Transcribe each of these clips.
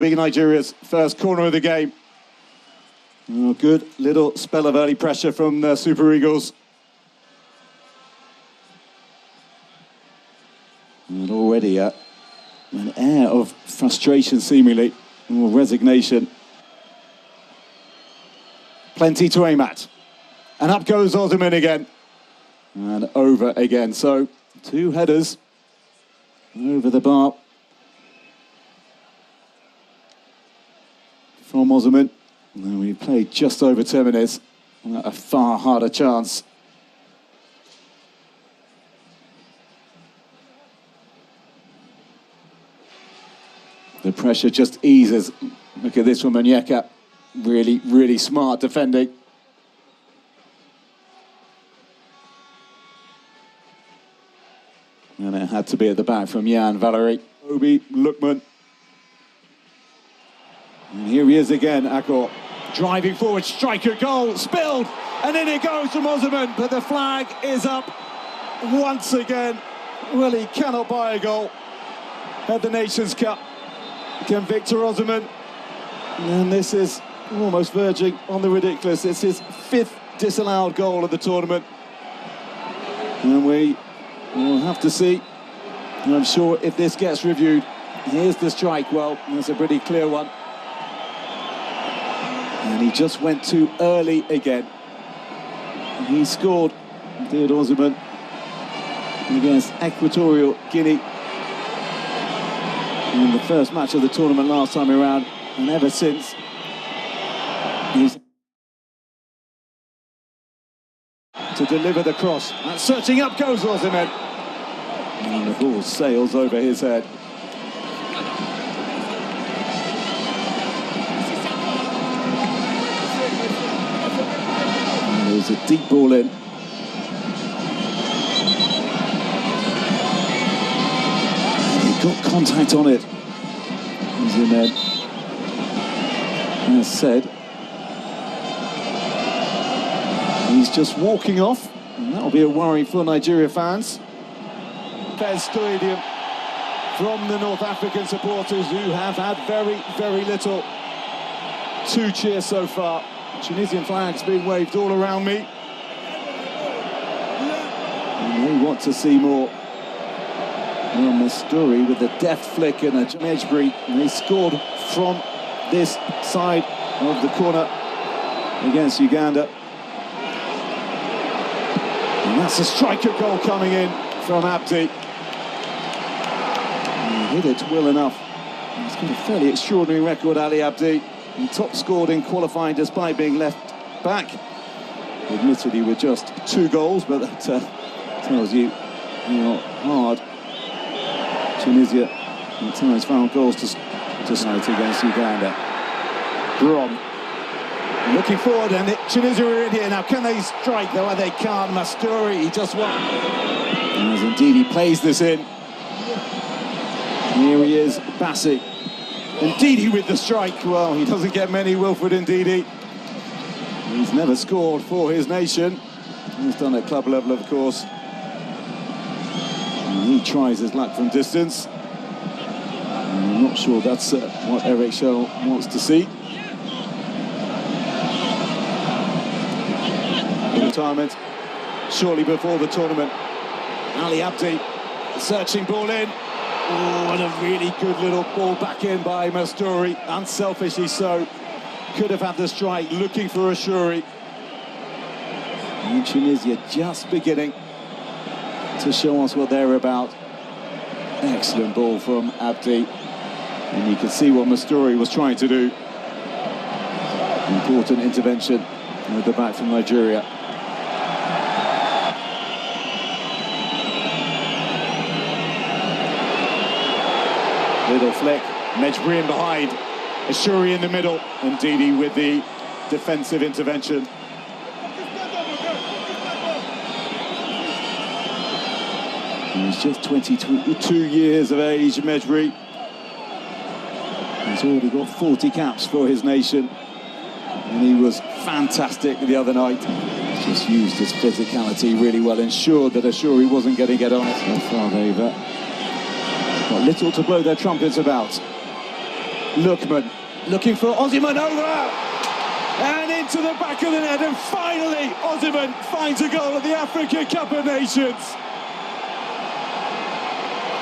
Being Nigeria's first corner of the game. Oh, good little spell of early pressure from the Super Eagles. And already an air of frustration seemingly, or resignation. Plenty to aim at. And up goes Osihmen again. And over again. So, two headers over the bar from Osihmen. And we played just over 10 minutes. A far harder chance. The pressure just eases. Look at this from Onyeka. Really, really smart defending. And it had to be at the back from Jan Valery. Obi, Lookman. And here he is again, Akor. Driving forward, striker goal, spilled. And in it goes from Osihmen, but the flag is up once again. Well, he cannot buy a goal at the Nations Cup. Can Victor Osihmen. And this is almost verging on the ridiculous. It's his 5th disallowed goal of the tournament. And we will have to see. And I'm sure if this gets reviewed, here's the strike. Well, that's a pretty clear one. And he just went too early again. He scored, did Osihmen, against Equatorial Guinea in the first match of the tournament last time around, and ever since he's to deliver the cross. And searching up goes Osihmen. And the ball sails over his head. And there's a deep ball in. Got contact on it. Osihmen, as said, he's just walking off, and that'll be a worry for Nigeria fans. Fez Stadium from the North African supporters who have had very, very little to cheer so far. Tunisian flags being waved all around me. And they want to see more. Well, Mastori with a deft flick and a Mejbri, and they scored from this side of the corner against Uganda. And that's a striker goal coming in from Abdi. He hit it well enough. He's got a fairly extraordinary record, Ali Abdi. He top scored in qualifying despite being left back. Admittedly with just 2 goals, but that tells you how hard Tunisia at times found goals to night against Uganda. Brom looking forward, and Tunisia are in here now. Can they strike though? They can't. Mastori, he just won. As Ndidi plays this in. Here he is, Bassi. Ndidi with the strike. Well, he doesn't get many, Wilfred Ndidi. He's never scored for his nation. He's done at club level, of course. And he tries his luck from distance. And I'm not sure that's what Eric Schell wants to see. Retirement shortly before the tournament. Ali Abdi searching ball in. Oh, and a really good little ball back in by Mastori, unselfishly so. Could have had the strike, looking for a Shuri. And Tunisia just beginning to show us what they're about. Excellent ball from Abdi. And you can see what Mastori was trying to do. Important intervention with the back from Nigeria. Little flick, Mejbri in behind, Ashuri in the middle, and Ndidi with the defensive intervention. He's just 22 years of age, Mejbri. He's already got 40 caps for his nation, and he was fantastic the other night. Just used his physicality really well, ensured that Ashuri wasn't going to get on it. So far they've got little to blow their trumpets about. Lookman looking for Osihmen over and into the back of the net, and finally Osihmen finds a goal at the Africa Cup of Nations.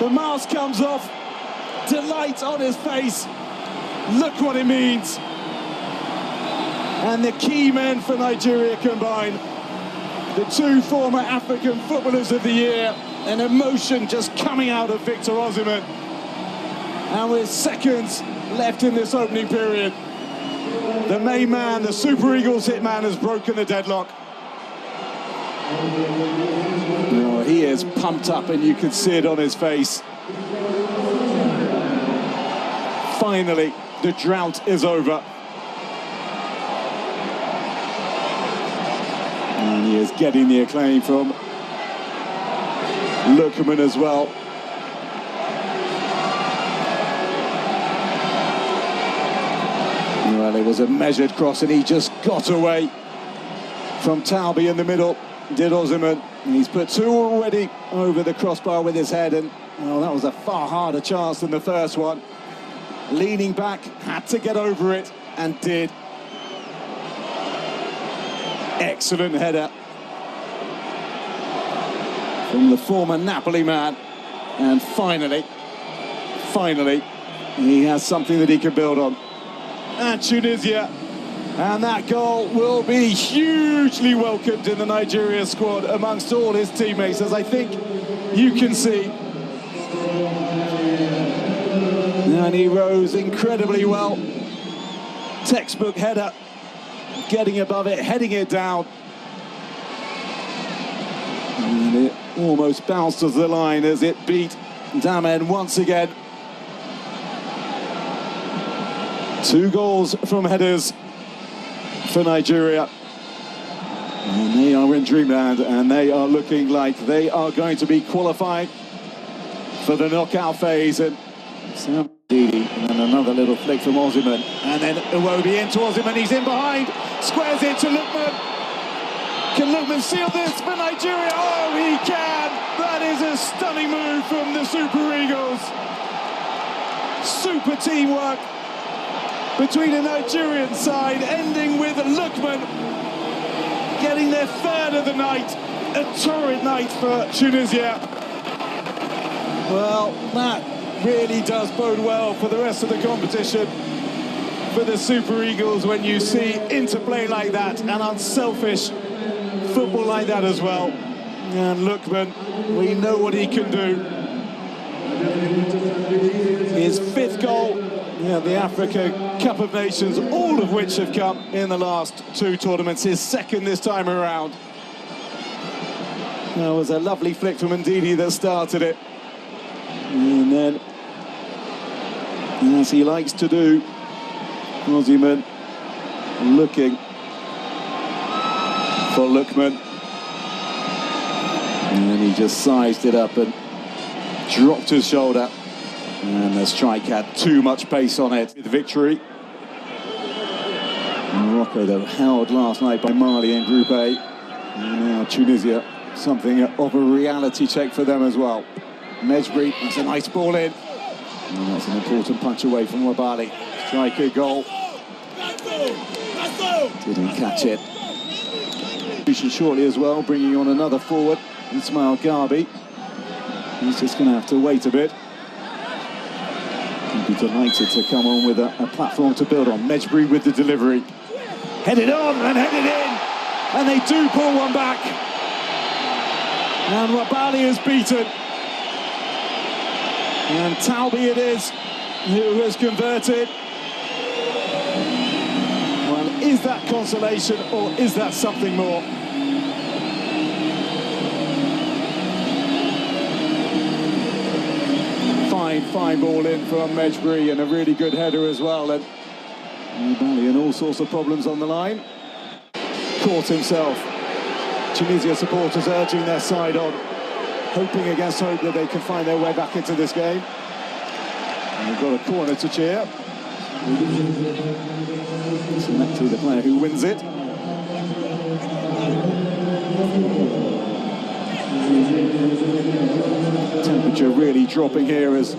The mask comes off, delight on his face. Look what it means. And the key men for Nigeria combine. The two former African Footballers of the Year, an emotion just coming out of Victor Osihmen. And with seconds left in this opening period, the main man, the Super Eagles hitman, has broken the deadlock. Oh, he is pumped up and you can see it on his face. Finally, the drought is over. And he is getting the acclaim from Lookman as well. Well, it was a measured cross and he just got away from Talbi in the middle, did Osihmen. He's put two already over the crossbar with his head, and well, that was a far harder chance than the first one. Leaning back, had to get over it, and did. Excellent header from the former Napoli man. And finally, he has something that he can build on. And Tunisia, and that goal will be hugely welcomed in the Nigeria squad amongst all his teammates, as I think you can see. And he rose incredibly well. Textbook header, getting above it, heading it down. And it almost bounced to the line as it beat Osihmen once again. 2 goals from headers for Nigeria. And they are in dreamland, and they are looking like they are going to be qualifying for the knockout phase. And Ndidi, and then another little flick from Osihmen, and then Iwobi into Osihmen. He's in behind, squares it to Lookman. Can Lookman seal this for Nigeria? Oh, he can! That is a stunning move from the Super Eagles. Super teamwork between the Nigerian side, ending with Lookman getting their third of the night. A torrid night for Tunisia. Well, that really does bode well for the rest of the competition for the Super Eagles when you see interplay like that and unselfish football like that as well. And Lookman, we know what he can do. His 5th goal, the Africa Cup of Nations, all of which have come in the last 2 tournaments. His 2nd this time around. That was a lovely flick from Ndidi that started it. And then, as he likes to do, Osihmen looking for Lookman. And he just sized it up and dropped his shoulder. And the strike had too much pace on it. The victory. Morocco, though, held last night by Mali in Group A. And now Tunisia, something of a reality check for them as well. Mejbri, that's a nice ball in. And that's an important punch away from Wabali. Striker goal. Didn't catch it. Shortly as well, bringing on another forward, Ismail Gabi. He's just going to have to wait a bit. He'd be delighted to come on with a platform to build on. Mejbri with the delivery. Headed on and headed in. And they do pull one back. And Wabali is beaten. And Talbi it is who has converted. Well, is that consolation or is that something more? Fine ball in from Mejbri, and a really good header as well. And Wabali and all sorts of problems on the line. Caught himself. Tunisia supporters urging their side on, hoping against hope that they can find their way back into this game. And we've got a corner to cheer. Selected the player who wins it. Temperature really dropping here as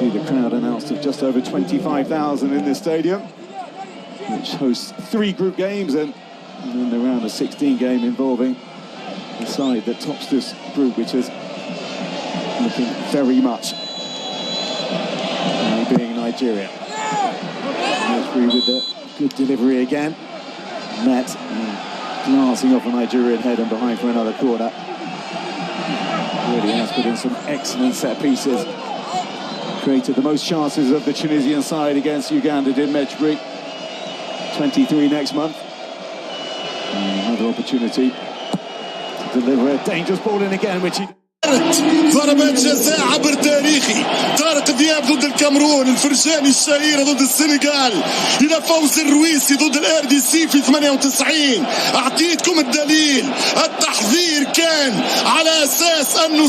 See the crowd announced of just over 25,000 in this stadium, which hosts 3 group games and then the round of 16 game involving the side that tops this group, which is looking very much like being Nigeria. Through with the good delivery again. Net glancing off a Nigerian head and behind for another corner. Really has put in some excellent set pieces. Created the most chances of the Tunisian side against Uganda, did Mejbri. 23 next month. Another opportunity to deliver a dangerous ball in again, which he... ضربات جزاء عبر تاريخي. طارق دياب ضد الكاميرون، الفرجاني الشهيرة ضد السنغال، إلى فوز الرويسي ضد الار دي سي في 98. أعطيتكم الدليل، التحذير كان على أساس أنه